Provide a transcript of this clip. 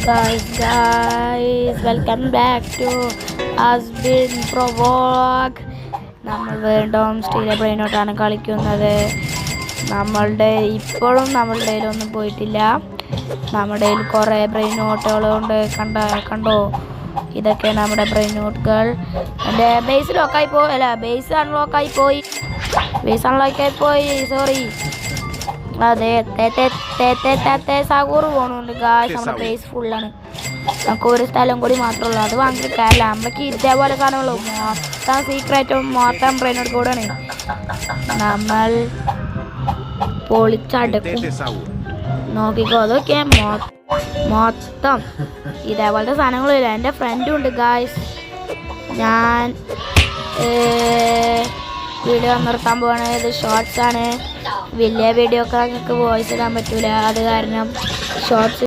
guys, welcome back to Asbin Provoke. നമ്മൾ വീണ്ടും സ്റ്റീലെ ബ്രെയിനോട്ടാണ് കളിക്കുന്നത്. ഇപ്പോഴും നമ്മളുടെ കയ്യിലൊന്നും പോയിട്ടില്ല. നമ്മുടെ കയ്യിൽ കുറേ ബ്രെയിൻ നോട്ടുകളുണ്ട്. കണ്ടോ, ഇതൊക്കെ നമ്മുടെ ബ്രെയിൻ നോട്ടുകൾ. എൻ്റെ ബേസ് ലോക്കായി പോയി, അല്ല ബേസ് അൺലോക്കായി പോയി, സോറി. അതെ, സാഗൂർ പോകണുണ്ട് ഗായ്സ്. നമ്മുടെ ബേസ് ഫുള്ളാണ്. നമുക്ക് ഒരു സ്ഥലം കൂടി മാത്രമേ അത് വാങ്ങിയിട്ട് കാര്യമില്ല. നമുക്ക് ഇതേപോലെ സാധനമുള്ളൂ. മൊത്തം സീക്രറ്റും മൊത്തം ബ്രെയിനോട് കൂടെയാണ്. നമ്മൾ പൊളിച്ചടക്കും. നോക്കിക്കോ, അതൊക്കെ മൊത്തം ഇതേപോലത്തെ സാധനങ്ങളില്ല. എൻ്റെ ഫ്രണ്ടും ഉണ്ട് ഗായ്സ്. ഞാൻ വീഡിയോ നിർത്താൻ പോവാണ്. ഇത് ഷോർട്സ് ആണ്. വലിയ വീഡിയോ ഒക്കെ നിങ്ങൾക്ക് വോയിസ് ഇടാൻ പറ്റൂല. അത് കാരണം ഷോർട്സ്